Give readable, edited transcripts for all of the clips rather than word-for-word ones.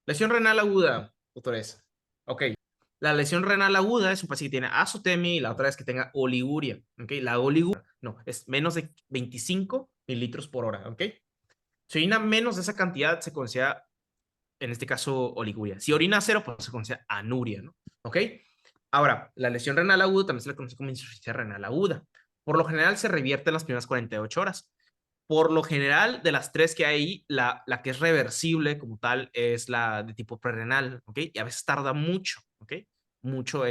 Lesión renal aguda, doctores. Ok. La lesión renal aguda es un paciente que tiene azotemia y la otra es que tenga oliguria. Ok. La oliguria, no, es menos de 25 mililitros por hora. Ok. Si orina menos de esa cantidad, se considera, en este caso, oliguria. Si orina cero, pues se considera anuria, ¿no? Ok. Ahora, la lesión renal aguda también se le conoce como insuficiencia renal aguda. Por lo general se revierte en las primeras 48 horas. Por lo general, de las tres que hay ahí, la que es reversible como tal es la de tipo prerrenal, ¿ok? Y a veces tarda mucho, ¿ok? Mucho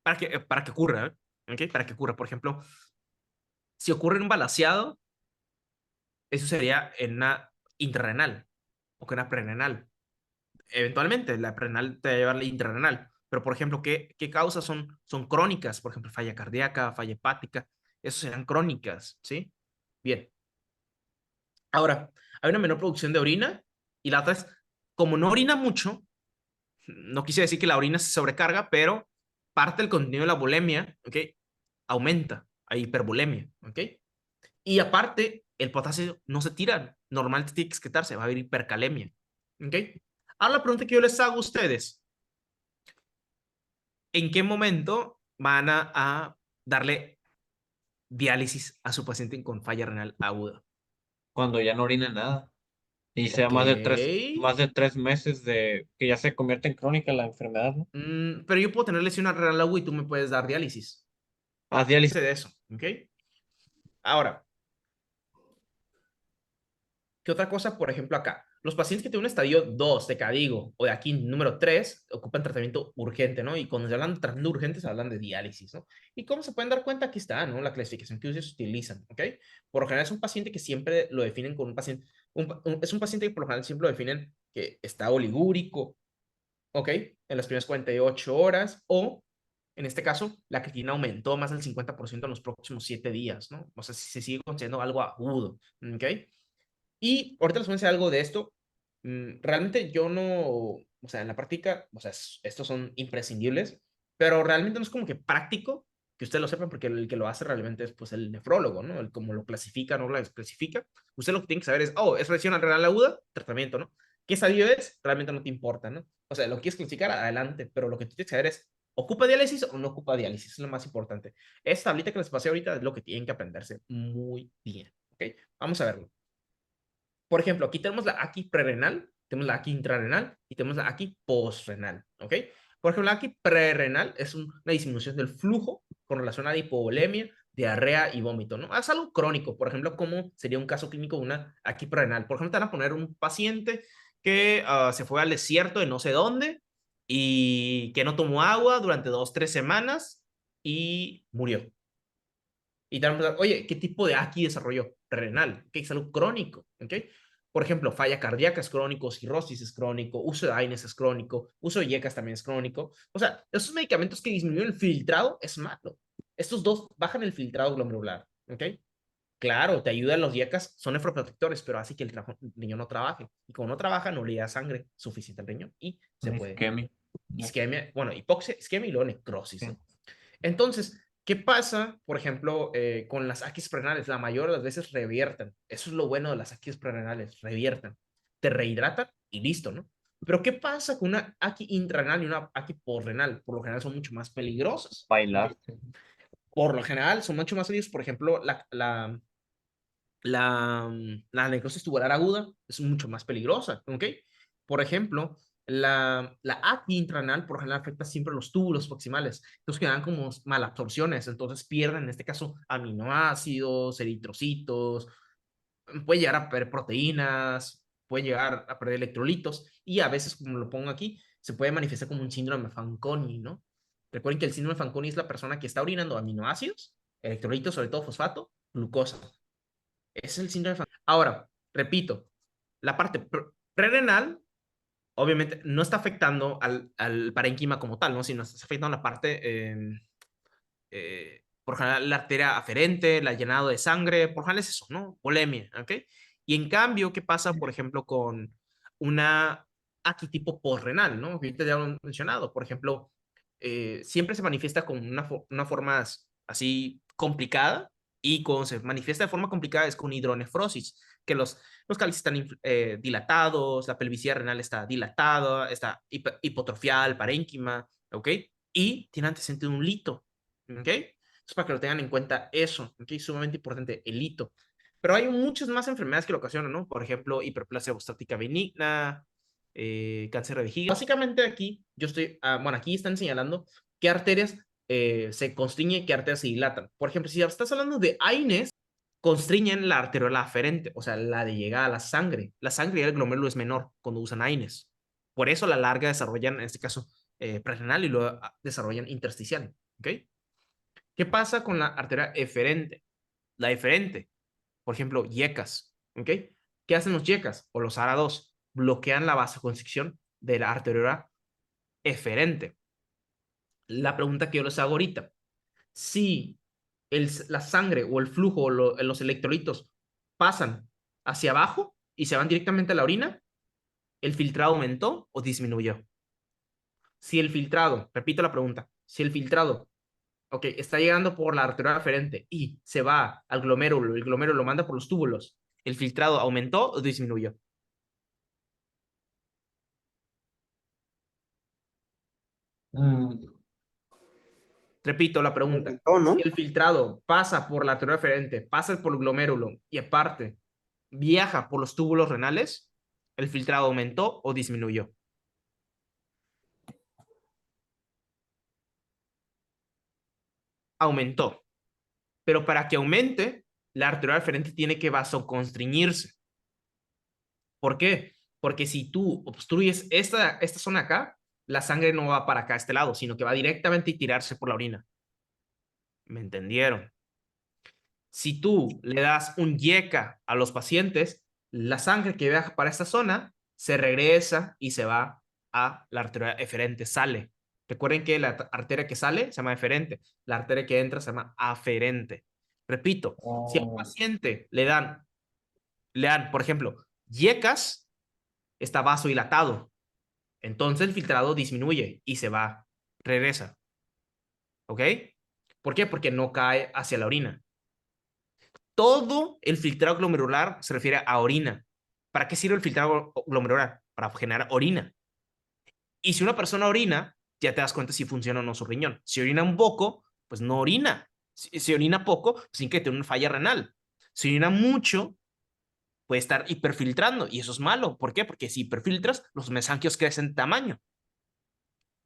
para que ocurra, ¿ok? Para que ocurra. Por ejemplo, si ocurre un balaseado, eso sería en una intrarrenal o que una prerrenal. Eventualmente, la prerrenal te va a llevar la intrarrenal. Pero, por ejemplo, ¿qué causas son crónicas? Por ejemplo, falla cardíaca, falla hepática. Esas serán crónicas, ¿sí? Bien. Ahora, hay una menor producción de orina y la otra es, como no orina mucho, no quise decir que la orina se sobrecarga, pero parte del contenido de la bulimia, ¿ok? Aumenta, hay hiperbulemia, ¿ok? Y aparte, el potasio no se tira, normalmente tiene que excretarse, va a haber hipercalemia, ¿ok? Ahora la pregunta que yo les hago a ustedes, ¿en qué momento van a darle diálisis a su paciente con falla renal aguda? Cuando ya no orina nada. Y sea Ok. más de 3 meses de que ya se convierte en crónica la enfermedad, ¿no? Pero yo puedo tener lesión renal aguda y tú me puedes dar diálisis. Haz diálisis. De eso, ¿ok? Ahora, ¿qué otra cosa? Por ejemplo, acá, los pacientes que tienen un estadio 2 de Cadigo o de aquí número 3 ocupan tratamiento urgente, ¿no? Y cuando se hablan de tratamiento urgente se hablan de diálisis, ¿no? ¿Y cómo se pueden dar cuenta? Aquí está, ¿no? La clasificación que ellos utilizan, ¿ok? Por lo general es un paciente que siempre lo definen con un paciente, es un paciente que por lo general siempre lo definen que está oligúrico, ¿ok? En las primeras 48 horas o en este caso, la creatinina aumentó más del 50% en los próximos 7 días, ¿no? O sea, si se sigue considerando algo agudo, ¿ok? Y ahorita les voy a decir algo de esto. Realmente yo no, o sea, en la práctica, o sea, estos son imprescindibles, pero realmente no es como que práctico que ustedes lo sepan, porque el que lo hace realmente es pues el nefrólogo, ¿no? El cómo lo clasifica, no lo clasifica. Usted lo que tiene que saber es, oh, es lesión renal aguda, tratamiento, ¿no? ¿Qué estadio es? Realmente no te importa, ¿no? O sea, lo quieres clasificar, adelante, pero lo que tú tienes que saber es, ¿ocupa diálisis o no ocupa diálisis? Es lo más importante. Esta tablita que les pasé ahorita es lo que tienen que aprenderse muy bien, ¿ok? Vamos a verlo. Por ejemplo, aquí tenemos la aquí prerrenal, tenemos la aquí intrarrenal y tenemos la aquí postrenal, ¿ok? Por ejemplo, la aquí prerrenal es una disminución del flujo con relación a la hipovolemia, diarrea y vómito, ¿no? Es algo crónico, por ejemplo, como sería un caso clínico de una aquí prerrenal. Por ejemplo, te van a poner un paciente que se fue al desierto de no sé dónde y que no tomó agua durante 2, 3 semanas y murió. Y te van a preguntar, oye, ¿qué tipo de aquí desarrolló? Renal, que es algo crónico, ¿ok? Por ejemplo, falla cardíaca es crónico, cirrosis es crónico, uso de AINES es crónico, uso de IECAS también es crónico. O sea, esos medicamentos que disminuyen el filtrado es malo. Estos dos bajan el filtrado glomerular, ¿ok? Claro, te ayudan los IECAS, son nefroprotectores, pero hace que el riñón no trabaje. Y como no trabaja, no le da sangre suficiente al riñón y se puede Isquemia. isquemia, bueno, hipoxia, isquemia y luego necrosis, Sí. ¿no? Entonces, ¿qué pasa, por ejemplo, con las aquis prenales? La mayor de las veces revierten. Eso es lo bueno de las aquis prenales, revierten. Te rehidratan y listo, ¿no? Pero ¿qué pasa con una aqui intrarenal y una aqui postrenal? Por lo general son mucho más peligrosas. Bailar. ¿Okay? Por lo general son mucho más peligrosas. Por ejemplo, la necrosis tubular aguda es mucho más peligrosa, ¿ok? Por ejemplo, la acne intranal por lo general afecta siempre los túbulos proximales, entonces quedan como malabsorciones, entonces pierden en este caso aminoácidos, eritrocitos, puede llegar a perder proteínas, puede llegar a perder electrolitos y a veces, como lo pongo aquí, se puede manifestar como un síndrome de Fanconi, ¿no? Recuerden que el síndrome de Fanconi es la persona que está orinando aminoácidos, electrolitos, sobre todo fosfato, glucosa. Es el síndrome de Fanconi. Ahora, repito, la parte prerenal obviamente no está afectando al parénquima como tal, ¿no? Sino está afectando la parte, por general, la arteria aferente, la llenado de sangre, por general es eso, ¿no? Bulimia, ¿ok? Y en cambio, ¿qué pasa, por ejemplo, con una aquí tipo postrenal, ¿no? Que ahorita ya lo han mencionado, por ejemplo, siempre se manifiesta con una forma así complicada y cuando se manifiesta de forma complicada es con hidronefrosis. que los cálices están dilatados, la pelvicidad renal está dilatada, está hipotrofial, parénquima, ¿ok? Y tiene antecedente de un lito, ¿ok? Es para que lo tengan en cuenta eso, ¿ok? Sumamente importante, el lito. Pero hay muchas más enfermedades que lo ocasionan, ¿no? Por ejemplo, hiperplasia prostática benigna, cáncer de vejiga. Básicamente aquí, bueno, aquí están señalando qué arterias se constriñen, qué arterias se dilatan. Por ejemplo, si estás hablando de AINES, constriñen la arteriola aferente, o sea, la de llegada a la sangre. La sangre y el glomérulo es menor cuando usan AINES. Por eso la larga desarrollan, en este caso, prerrenal y luego desarrollan intersticial, ¿ok? ¿Qué pasa con la arteria eferente? La eferente, por ejemplo, yecas, ¿ok? ¿Qué hacen los yecas o los ARA2? Bloquean la vasoconstricción de la arteriola eferente. La pregunta que yo les hago ahorita, si la sangre o el flujo o los electrolitos pasan hacia abajo y se van directamente a la orina, ¿el filtrado aumentó o disminuyó? Si el filtrado, repito la pregunta, si el filtrado, ok, está llegando por la arteria aferente y se va al glomérulo, el glomérulo lo manda por los túbulos, ¿el filtrado aumentó o disminuyó? Mm, Repito la pregunta. Aumentó, Si ¿no? el filtrado pasa por la arteria aferente, pasa por el glomérulo y aparte viaja por los túbulos renales, ¿el filtrado aumentó o disminuyó? Aumentó. Pero para que aumente, la arteria aferente tiene que vasoconstriñirse. ¿Por qué? Porque si tú obstruyes esta zona acá, la sangre no va para acá, a este lado, sino que va directamente y tirarse por la orina. ¿Me entendieron? Si tú le das un YECA a los pacientes, la sangre que viaja para esta zona se regresa y se va a la arteria eferente, sale. Recuerden que la arteria que sale se llama eferente, la arteria que entra se llama aferente. Repito, si a un oh, paciente le dan, por ejemplo, YECAS, está vasodilatado, entonces el filtrado disminuye y se va, regresa. ¿Ok? ¿Por qué? Porque no cae hacia la orina. Todo el filtrado glomerular se refiere a orina. ¿Para qué sirve el filtrado glomerular? Para generar orina. Y si una persona orina, ya te das cuenta si funciona o no su riñón. Si orina un poco, pues no orina. Si orina poco, pues tiene que tener una falla renal. Si orina mucho, puede estar hiperfiltrando y eso es malo. ¿Por qué? Porque si hiperfiltras, los mesangios crecen de tamaño.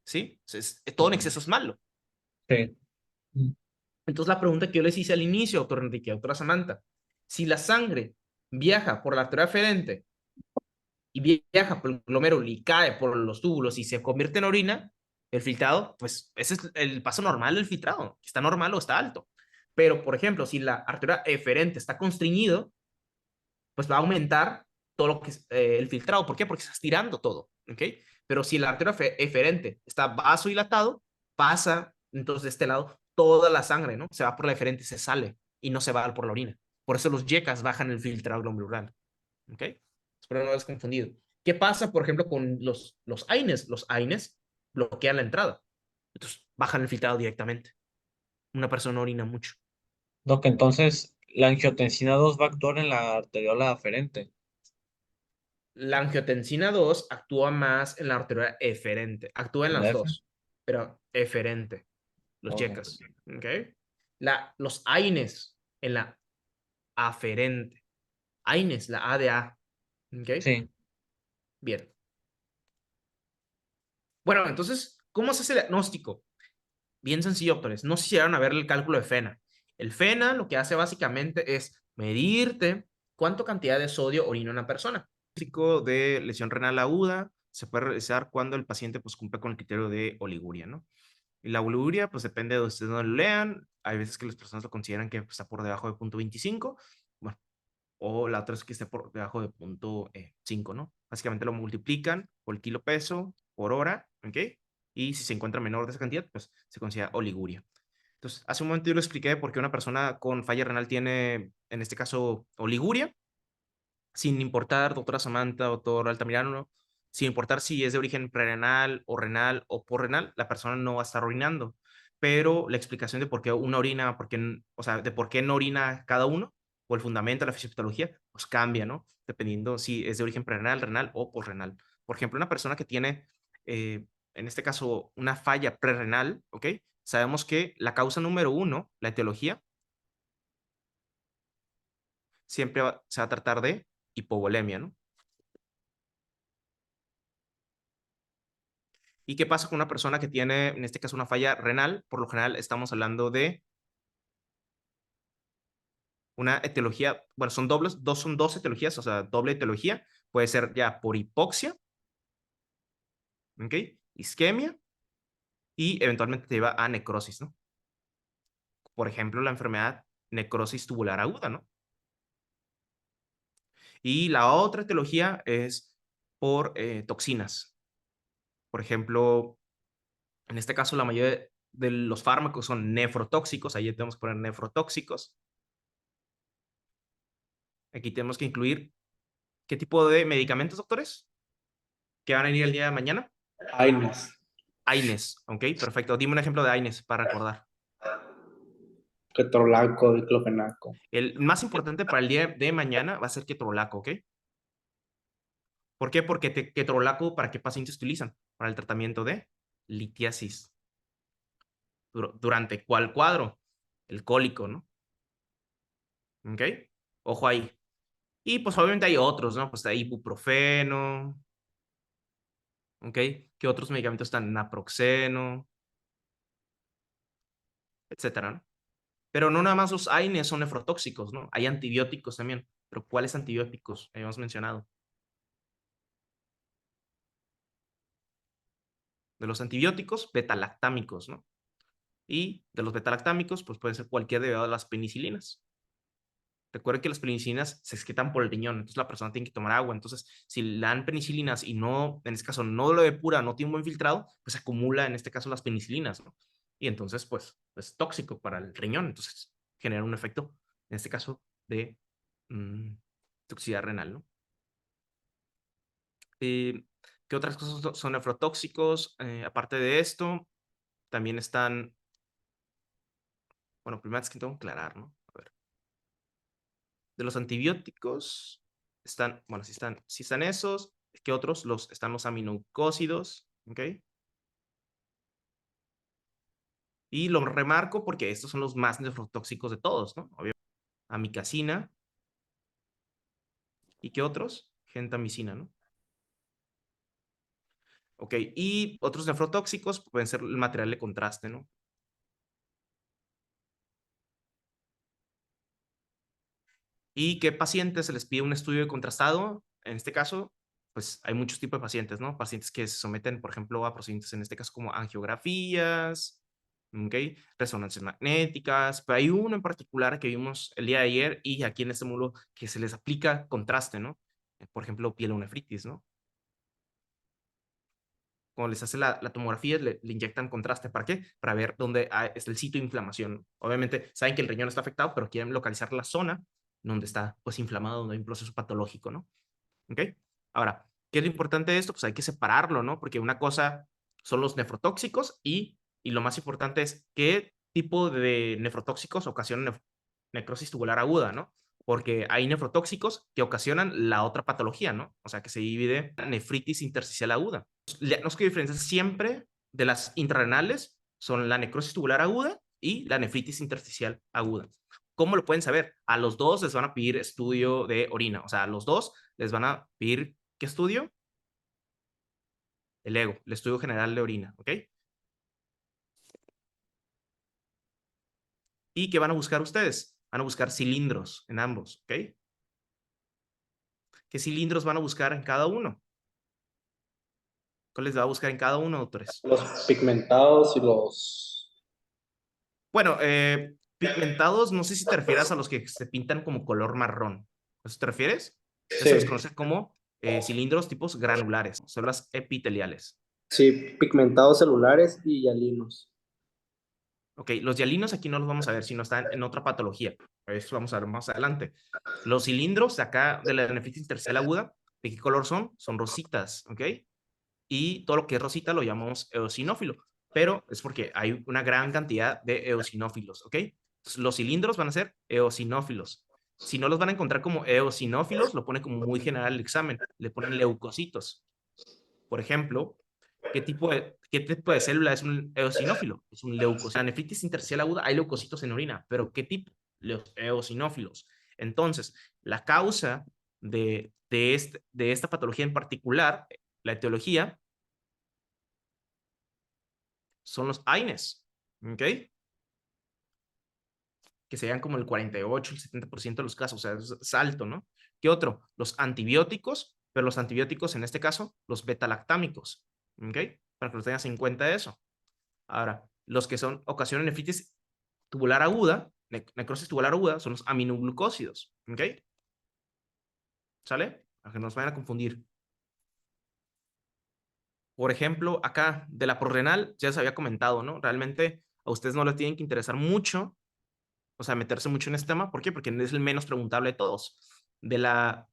¿Sí? Entonces, todo en exceso es malo. sí. Entonces, la pregunta que yo les hice al inicio, doctor Enrique, doctora Samantha, si la sangre viaja por la arteria aferente y viaja por el glomérulo y cae por los túbulos y se convierte en orina, el filtrado, pues ese es el paso normal del filtrado, está normal o está alto. Pero, por ejemplo, si la arteria eferente está constriñido, pues va a aumentar todo lo que es el filtrado. ¿Por qué? Porque está estirando todo, ¿ok? Pero si la arteria eferente está vasodilatado, pasa entonces de este lado toda la sangre, ¿no? Se va por la eferente, se sale y no se va por la orina. Por eso los yecas bajan el filtrado glomerular, ¿ok? Espero no haberse confundido. ¿Qué pasa, por ejemplo, con los AINES? Los AINES bloquean la entrada. Entonces, bajan el filtrado directamente. Una persona orina mucho. Doc, entonces la angiotensina 2 va a actuar en la arteriola aferente. La angiotensina 2 actúa más en la arteria eferente. Actúa en ¿En las la F? dos, pero eferente. Los Ok. checas. ¿Ok? Los AINES en la aferente. AINES, la A de A. ¿Ok? Sí. Bien. Bueno, entonces, ¿cómo se hace el diagnóstico? Bien sencillo, doctores. No sé si llegaron a ver el cálculo de FENA. El FENA lo que hace básicamente es medirte cuánta cantidad de sodio orina una persona. De lesión renal aguda se puede realizar cuando el paciente pues cumple con el criterio de oliguria, ¿no? Y la oliguria pues depende de ustedes no lo lean. Hay veces que las personas lo consideran que está por debajo de 0.25. Bueno, o la otra es que esté por debajo de 0.5, ¿no? Básicamente lo multiplican por el kilo peso por hora, ¿ok? Y si se encuentra menor de esa cantidad, pues se considera oliguria. Entonces, hace un momento yo lo expliqué por qué una persona con falla renal tiene, en este caso, oliguria, sin importar, doctora Samantha, doctor Altamirano, sin importar si es de origen prerenal o renal o porrenal, la persona no va a estar orinando. Pero la explicación de por qué una orina, o sea, de por qué no orina cada uno, o el fundamento de la fisiopatología, pues cambia, ¿no? Dependiendo si es de origen prerenal, renal o posrenal. Por ejemplo, una persona que tiene, en este caso, una falla prerrenal, ¿ok? Sabemos que la causa número uno, la etiología, siempre se va a tratar de hipovolemia, ¿no? ¿Y qué pasa con una persona que tiene, en este caso, una falla renal? Por lo general estamos hablando de una etiología, bueno, son dos etiologías, o sea, doble etiología. Puede ser ya por hipoxia, ¿ok? Isquemia y eventualmente te lleva a necrosis, ¿no? Por ejemplo, la enfermedad necrosis tubular aguda, ¿no? Y la otra etiología es por toxinas. Por ejemplo, en este caso, la mayoría de los fármacos son nefrotóxicos. Ahí tenemos que poner nefrotóxicos. Aquí tenemos que incluir qué tipo de medicamentos, doctores, que van a venir el día de mañana. AINES, AINES, ¿ok? Perfecto. Dime un ejemplo de AINES para recordar. ketorolaco, diclofenaco. El más importante para el día de mañana va a ser ketorolaco, ¿ok? ¿Por qué? Porque ketorolaco, ¿para qué pacientes utilizan? Para el tratamiento de litiasis. ¿Durante cuál cuadro? El cólico, ¿no? ¿Ok? Ojo ahí. Y pues obviamente hay otros, ¿no? Pues hay ibuprofeno, ¿ok? ¿Qué otros medicamentos están? Naproxeno, etcétera, ¿no? Pero no nada más los AINES son nefrotóxicos, ¿no? Hay antibióticos también. Pero ¿cuáles antibióticos habíamos mencionado? De los antibióticos, betalactámicos, ¿no? Y de los betalactámicos, pues pueden ser cualquier derivado de las penicilinas. Recuerden que las penicilinas se excretan por el riñón, entonces la persona tiene que tomar agua. Entonces, si le dan penicilinas y no, en este caso, no lo depura, no tiene un buen filtrado, pues acumula, en este caso, las penicilinas, ¿no? Y entonces, pues, es tóxico para el riñón. Entonces, genera un efecto, en este caso, de toxicidad renal, ¿no? ¿Qué otras cosas son nefrotóxicos? Aparte de esto, también están, bueno, primero es que tengo que aclarar, ¿no? A ver. De los antibióticos, están, bueno, si están esos, ¿qué otros? Están los aminoglucósidos, ¿ok? Y lo remarco porque estos son los más nefrotóxicos de todos, ¿no? Obviamente, amicacina. ¿Y qué otros? Gentamicina, ¿no? Ok, y otros nefrotóxicos pueden ser el material de contraste, ¿no? ¿Y qué pacientes se les pide un estudio de contrastado? En este caso, pues hay muchos tipos de pacientes, ¿no? Pacientes que se someten, por ejemplo, a procedimientos en este caso como angiografías, ¿ok? Resonancias magnéticas, pero hay uno en particular que vimos el día de ayer y aquí en este módulo que se les aplica contraste, ¿no? Por ejemplo, pielonefritis, ¿no? Cuando les hace la tomografía, le inyectan contraste. ¿Para qué? Para ver dónde está el sitio de inflamación. Obviamente, saben que el riñón está afectado, pero quieren localizar la zona donde está, pues, inflamado, donde hay un proceso patológico, ¿no? ¿Ok? Ahora, ¿qué es lo importante de esto? Pues hay que separarlo, ¿no? Porque una cosa son los nefrotóxicos y lo más importante es qué tipo de nefrotóxicos ocasionan necrosis tubular aguda, ¿no? Porque hay nefrotóxicos que ocasionan la otra patología, ¿no? O sea, que se divide en nefritis intersticial aguda. Los que diferencian siempre de las intrarenales son la necrosis tubular aguda y la nefritis intersticial aguda. ¿Cómo lo pueden saber? A los dos les van a pedir estudio de orina. O sea, a los dos les van a pedir, ¿qué estudio? El EGO, el estudio general de orina, ¿ok? ¿Y qué van a buscar ustedes? Van a buscar cilindros en ambos, ¿ok? ¿Qué cilindros van a buscar en cada uno? ¿Cuál les va a buscar en cada uno, doctores? Los pigmentados y los... Bueno, pigmentados, no sé si te refieras a los que se pintan como color marrón. ¿A eso te refieres? Eso les Sí, conoce como cilindros tipos granulares, células epiteliales. sí, pigmentados celulares y hialinos. Ok, los hialinos aquí no los vamos a ver, sino están en otra patología. Eso vamos a ver más adelante. Los cilindros de acá de la nefritis intersticial aguda, ¿de qué color son? Son rositas, ¿ok? Y todo lo que es rosita lo llamamos eosinófilo, pero es porque hay una gran cantidad de eosinófilos, ¿ok? Entonces, los cilindros van a ser eosinófilos. Si no los van a encontrar como eosinófilos, lo pone como muy general el examen. Le ponen leucocitos. Por ejemplo, qué tipo de célula es un eosinófilo? Es un leucocito. En la nefritis intersticial aguda hay leucocitos en orina, pero ¿qué tipo? Los eosinófilos. Entonces, la causa de esta patología en particular, la etiología, son los AINES, ¿ok? Que serían como el 48, el 70% de los casos, o sea, es alto, ¿no? ¿Qué otro? Los antibióticos, pero los antibióticos en este caso, los betalactámicos, ¿ok? Para que lo tengas en cuenta eso. Ahora, los que ocasionan nefritis tubular aguda, necrosis tubular aguda, son los aminoglucósidos, ¿ok? ¿Sale? Para que no nos vayan a confundir. Por ejemplo, acá, de la prorrenal, ya se había comentado, ¿no? Realmente a ustedes no les tienen que interesar mucho, o sea, meterse mucho en este tema. ¿Por qué? Porque es el menos preguntable de todos. De la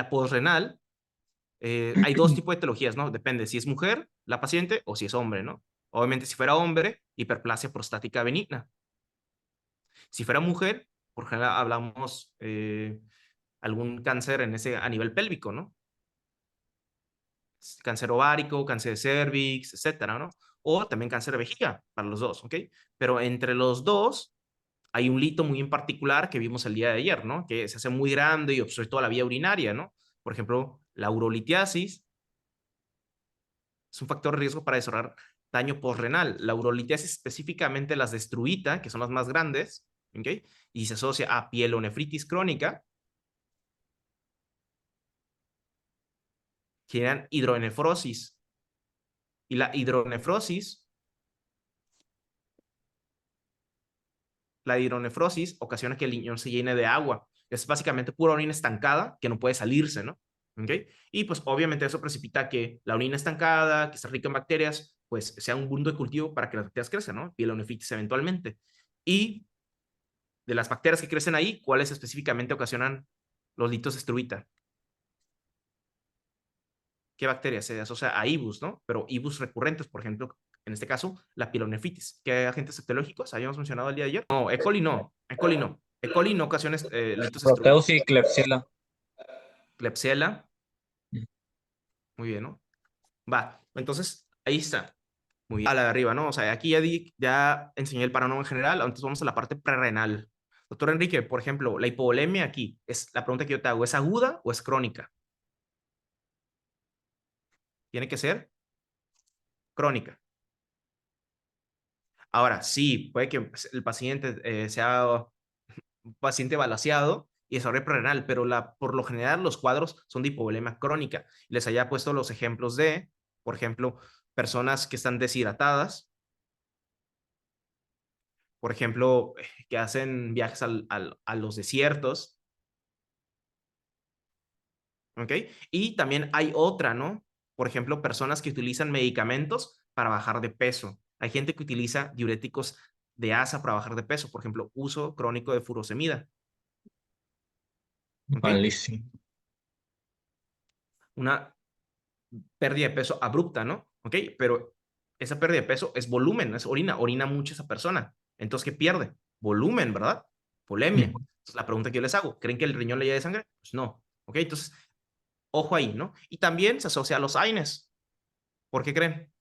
posrenal, hay dos tipos de etiologías, ¿no? Depende si es mujer, la paciente, o si es hombre, ¿no? Obviamente, si fuera hombre, hiperplasia prostática benigna. Si fuera mujer, por general hablamos algún cáncer a nivel pélvico, ¿no? Cáncer ovárico, cáncer de cervix, etcétera, ¿no? O también cáncer de vejiga, para los dos, ¿ok? Pero entre los dos hay un lito muy en particular que vimos el día de ayer, ¿no? Que se hace muy grande y obstruye toda la vía urinaria, ¿no? Por ejemplo, la urolitiasis es un factor de riesgo para desarrollar daño postrenal. La urolitiasis, específicamente las de estruita, que son las más grandes, ¿ok? Y se asocia a pielonefritis crónica, generan hidronefrosis. Y la hidronefrosis ocasiona que el riñón se llene de agua. Es básicamente pura orina estancada que no puede salirse, ¿no? ¿Ok? Y pues obviamente eso precipita que la orina estancada, que está rica en bacterias, pues sea un mundo de cultivo para que las bacterias crezcan, ¿no? Pielonefritis eventualmente. Y de las bacterias que crecen ahí, ¿cuáles específicamente ocasionan los litos estruita? ¿Qué bacterias? Se asocia a IBUS, ¿no? Pero IBUS recurrentes, por ejemplo, en este caso, la pielonefritis. ¿Qué agentes etiológicos habíamos mencionado el día de ayer? No, E. coli no. E. coli no. E. coli no ocasiona litos estruita. Proteus y Klebsiella. Klebsiella, muy bien, ¿no? Va, entonces, ahí está. Muy bien. A la de arriba, ¿no? O sea, aquí ya enseñé el panorama en general, entonces vamos a la parte prerrenal. Doctor Enrique, por ejemplo, la hipovolemia aquí, es la pregunta que yo te hago, ¿es aguda o es crónica? Tiene que ser crónica. Ahora, sí, puede que el paciente sea un paciente balaseado y desarrolle prerrenal, pero por lo general los cuadros son de hipovolemia crónica. Les haya puesto los ejemplos de, por ejemplo, personas que están deshidratadas, por ejemplo, que hacen viajes a los desiertos, ¿ok? Y también hay otra, ¿no? Por ejemplo, personas que utilizan medicamentos para bajar de peso. Hay gente que utiliza diuréticos de asa para bajar de peso, por ejemplo, uso crónico de furosemida, ¿ok? Malísimo. Una pérdida de peso abrupta, ¿no? ¿Ok? Pero esa pérdida de peso es volumen, no es orina mucho esa persona. Entonces, ¿qué pierde? Volumen, ¿verdad? Polemia. Entonces, la pregunta que yo les hago, ¿creen que el riñón le lleve sangre? Pues no. ¿Ok? Entonces, ojo ahí, ¿no? Y también se asocia a los AINES. ¿Por qué creen?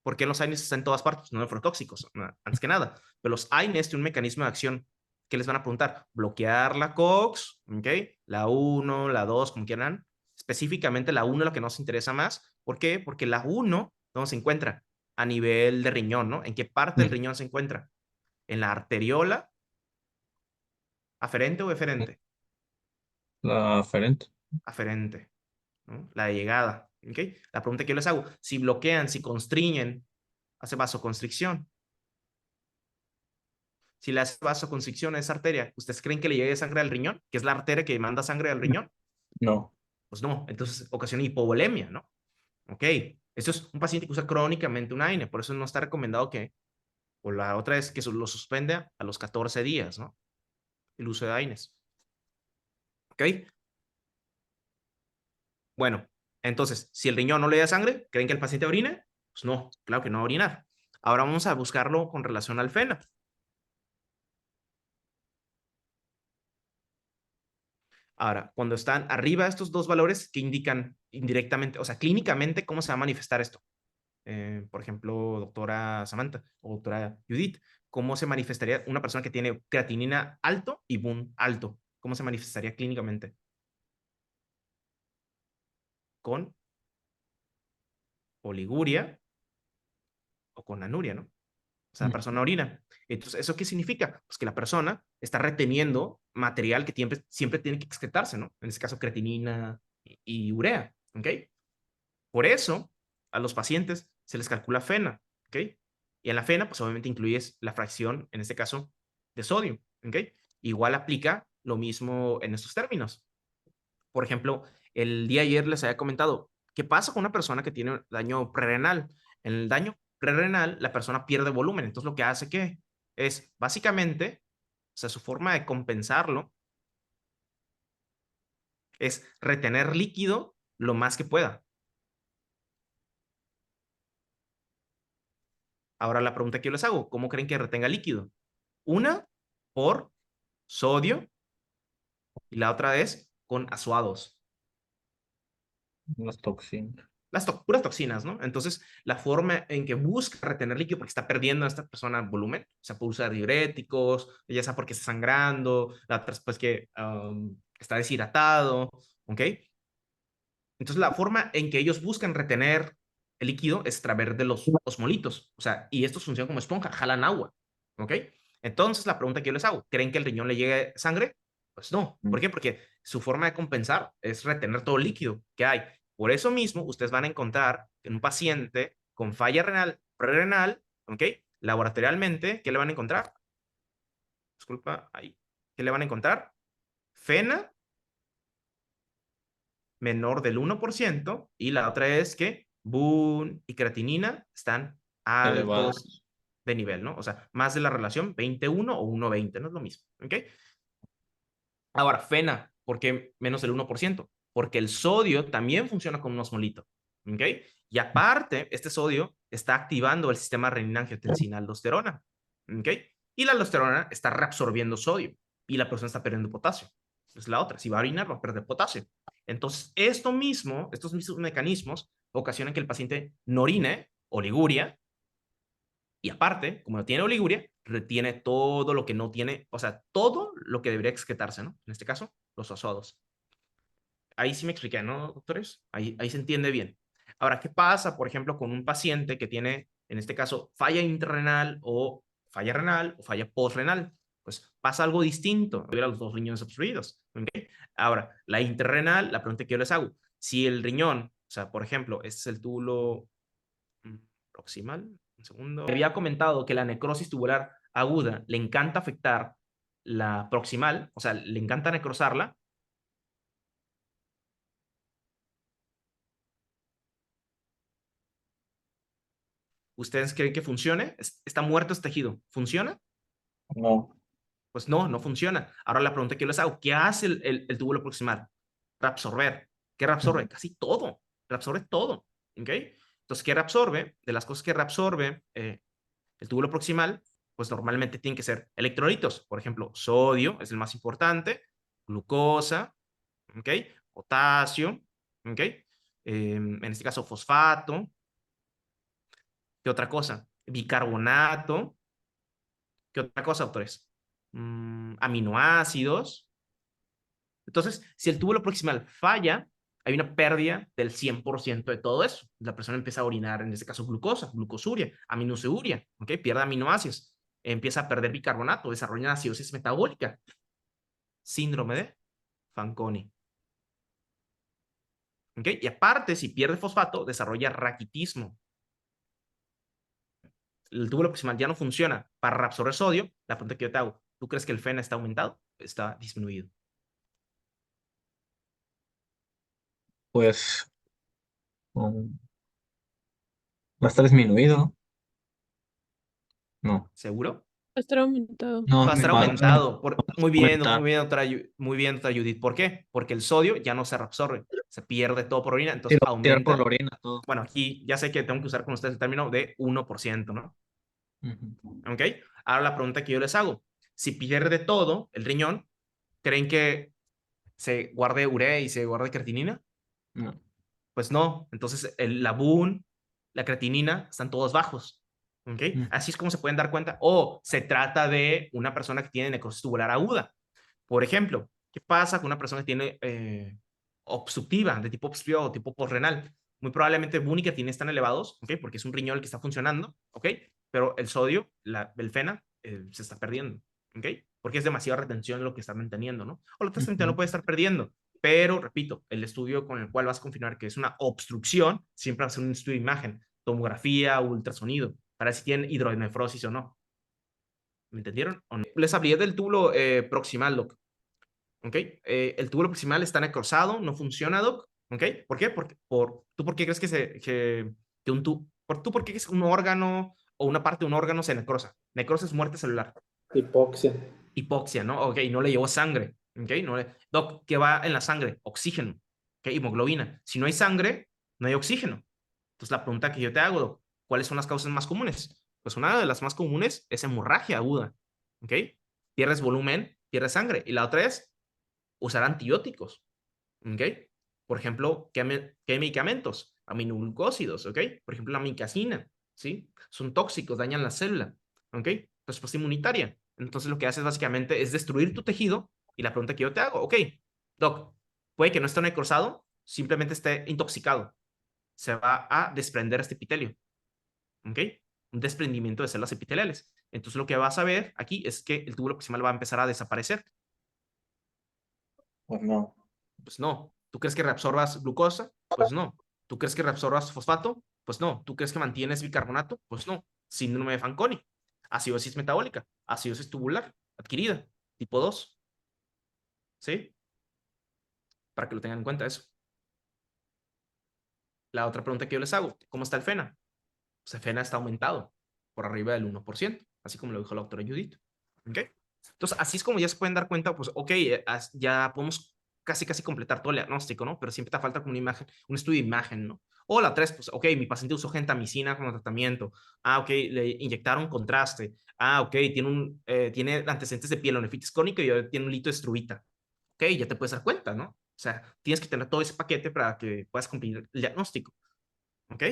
Porque los AINES están en todas partes, no nefrotóxicos, antes que nada. Pero los AINES tienen un mecanismo de acción que les van a preguntar, bloquear la COX, ¿ok? La 1, la 2, como quieran. Específicamente la 1 es la que nos interesa más. ¿Por qué? Porque la 1, ¿dónde se encuentra? A nivel de riñón, ¿no? ¿En qué parte del riñón se encuentra? ¿En la arteriola? ¿Aferente o eferente? La aferente. Aferente, ¿no? La de llegada, ¿ok? La pregunta que yo les hago, si bloquean, si constriñen, hace vasoconstricción. Si le hace vasoconstricción a esa arteria, ¿ustedes creen que le llegue sangre al riñón? Que es la arteria que manda sangre al riñón. No. Pues no, entonces ocasiona hipovolemia, ¿no? Ok, esto es un paciente que usa crónicamente un AINE, por eso no está recomendado que, o la otra es que lo suspende a los 14 días, ¿no? El uso de AINES. Ok, bueno, entonces, si el riñón no le da sangre, ¿creen que el paciente orine? Pues no, claro que no va a orinar. Ahora vamos a buscarlo con relación al FENA. Ahora, cuando están arriba estos dos valores que indican indirectamente, o sea, clínicamente, ¿cómo se va a manifestar esto? Por ejemplo, doctora Samantha o doctora Judith, ¿cómo se manifestaría una persona que tiene creatinina alto y BUN alto? ¿Cómo se manifestaría clínicamente? Con oliguria o con anuria, ¿no? O sea, la persona orina. Entonces, ¿eso qué significa? Pues que la persona está reteniendo material que siempre tiene que excretarse, ¿no? En este caso, creatinina y urea, ¿ok? Por eso, a los pacientes se les calcula FENA, ¿ok? Y en la FENA, pues obviamente incluyes la fracción, en este caso, de sodio, ¿ok? Igual aplica lo mismo en estos términos. Por ejemplo, el día ayer les había comentado, ¿qué pasa con una persona que tiene daño prerrenal? En el daño prerrenal, la persona pierde volumen. Entonces, lo que hace que es básicamente, o sea, su forma de compensarlo es retener líquido lo más que pueda. Ahora la pregunta que yo les hago, ¿cómo creen que retenga líquido? Una, por sodio y la otra es con azuados. Las toxinas. Puras toxinas, ¿no? Entonces, la forma en que busca retener líquido, porque está perdiendo a esta persona volumen, o sea, puede usar diuréticos, ya sea porque está sangrando, la otra es pues que está deshidratado, ¿ok? Entonces, la forma en que ellos buscan retener el líquido es a través de los osmolitos, o sea, y estos funcionan como esponja, jalan agua, ¿ok? Entonces, la pregunta que yo les hago, ¿creen que el riñón le llegue sangre? Pues no. ¿Por qué? Porque su forma de compensar es retener todo el líquido que hay. Por eso mismo, ustedes van a encontrar en un paciente con falla renal, prerrenal, ¿ok? Laboratorialmente, ¿qué le van a encontrar? Disculpa, ahí. ¿Qué le van a encontrar? Fena menor del 1% y la otra es que BUN y creatinina están altos Elevadas. de nivel, ¿no? O sea, más de la relación 21 o 1,20, no es lo mismo, ¿ok? Ahora, FENA, ¿por qué menos del 1%? Porque el sodio también funciona como un osmolito, ¿ok? Y aparte, este sodio está activando el sistema renina-angiotensina-aldosterona, ¿ok? Y la aldosterona está reabsorbiendo sodio y la persona está perdiendo potasio. Es la otra, si va a orinar va a perder potasio. Entonces, estos mismos mecanismos ocasionan que el paciente no orine, oliguria, y aparte, como no tiene oliguria, retiene todo lo que no tiene, o sea, todo lo que debería excretarse, ¿no? En este caso, los azoados. Ahí sí me expliqué, ¿no, doctores? Ahí se entiende bien. Ahora, ¿qué pasa, por ejemplo, con un paciente que tiene, en este caso, falla intrarrenal o falla postrenal? Pues pasa algo distinto. Hubiera los dos riñones obstruidos. ¿Okay? Ahora, la intrarrenal, la pregunta que yo les hago, si el riñón, o sea, por ejemplo, este es el túbulo proximal, un segundo. Había comentado que la necrosis tubular aguda le encanta afectar la proximal, o sea, le encanta necrosarla. ¿Ustedes creen que funcione? Está muerto este tejido. ¿Funciona? No. Pues no, no funciona. Ahora la pregunta que yo les hago, ¿qué hace el túbulo proximal? Reabsorber. ¿Qué reabsorbe? Casi todo. Reabsorbe todo. ¿Ok? Entonces, ¿qué reabsorbe? De las cosas que reabsorbe el túbulo proximal, pues normalmente tienen que ser electrolitos. Por ejemplo, sodio es el más importante, glucosa, ¿ok? Potasio, ¿ok? En este caso, fosfato. ¿Qué otra cosa? Bicarbonato. ¿Qué otra cosa, autores? Aminoácidos. Entonces, si el túbulo proximal falla, hay una pérdida del 100% de todo eso. La persona empieza a orinar, en este caso, glucosa, glucosuria, aminoseuria, ¿ok? Pierde aminoácidos, empieza a perder bicarbonato, desarrolla una acidosis metabólica, síndrome de Fanconi. ¿Ok? Y aparte, si pierde fosfato, desarrolla raquitismo. El túbulo proximal ya no funciona para reabsorber sodio. La pregunta que yo te hago, ¿tú crees que el FENA está aumentado? Está disminuido. Pues um, va a estar disminuido. No. ¿Seguro? Va a estar aumentado. No, Va a estar va a aumentado. aumentar. Muy bien, doctora Judith. ¿Por qué? Porque el sodio ya no se reabsorbe, se pierde todo por orina, Sí, entonces lo va a tirar por la aumenta. orina todo. Bueno, aquí ya sé que tengo que usar con ustedes el término de 1%, ¿no? Ujú. ¿Ok? Ahora la pregunta que yo les hago, si pierde todo el riñón, ¿creen que se guarde urea y se guarde creatinina? No. Pues no. Entonces, la BUN, la creatinina, están todos bajos. ¿Ok? Ujú. Así es como se pueden dar cuenta. O se trata de una persona que tiene necrosis tubular aguda. Por ejemplo, ¿qué pasa con una persona que tiene obstructiva, de tipo obstructiva o tipo postrenal? Muy probablemente BUN y creatinina están elevados, ¿ok? Porque es un riñón el que está funcionando, ¿ok? Pero el sodio, el fena, se está perdiendo, ¿ok? Porque es demasiada retención lo que está manteniendo, ¿no? O la otra gente lo puede estar perdiendo. Pero, repito, el estudio con el cual vas a confirmar que es una obstrucción, siempre va a ser un estudio de imagen, tomografía, ultrasonido, para ver si tienen hidronefrosis o no. ¿Me entendieron? ¿O no? Les hablé del túbulo proximal, doc. ¿Ok? El túbulo proximal está necrosado, no funciona, doc. ¿Ok? ¿Por qué? ¿Tú por qué crees que ¿tú por qué crees que un órgano o una parte de un órgano se necrosa? Necrosis es muerte celular. Hipoxia. Hipoxia, ¿no? Ok, no le llevó sangre. Ok, Doc, ¿qué va en la sangre? Oxígeno. Ok, hemoglobina. Si no hay sangre, no hay oxígeno. Entonces, la pregunta que yo te hago, Doc, ¿cuáles son las causas más comunes? Pues una de las más comunes es hemorragia aguda. ¿Ok? Pierdes volumen, pierdes sangre. Y la otra es usar antibióticos. ¿Ok? Por ejemplo, ¿qué medicamentos? Aminoglucósidos, ¿ok? Por ejemplo, la micacina, ¿sí? Son tóxicos, dañan la célula, ¿ok? Respuesta inmunitaria. Entonces, lo que haces básicamente es destruir tu tejido. Y la pregunta que yo te hago, ok, doc, puede que no esté necrosado, simplemente esté intoxicado. Se va a desprender este epitelio, ¿ok? Un desprendimiento de células epiteliales. Entonces, lo que vas a ver aquí es que el túbulo proximal va a empezar a desaparecer. Pues no. Pues no. ¿Tú crees que reabsorbas glucosa? Pues no. ¿Tú crees que reabsorbas fosfato? Pues no. ¿Tú crees que mantienes bicarbonato? Pues no. Síndrome de Fanconi. Acidosis metabólica. Acidosis tubular adquirida. Tipo 2. ¿Sí? Para que lo tengan en cuenta eso. La otra pregunta que yo les hago. ¿Cómo está el FENA? Pues el FENA está aumentado por arriba del 1%. Así como lo dijo la doctora Judith. ¿Ok? Entonces, así es como ya se pueden dar cuenta, pues, ok, ya podemos casi completar todo el diagnóstico, ¿no? Pero siempre te falta como una imagen, un estudio de imagen, ¿no? O la tres, pues, ok, mi paciente usó gentamicina como tratamiento. Ah, ok, le inyectaron contraste. Ah, ok, tiene antecedentes de pielonefritis crónica y tiene un lito de struvita. Ok, ya te puedes dar cuenta, ¿no? O sea, tienes que tener todo ese paquete para que puedas cumplir el diagnóstico.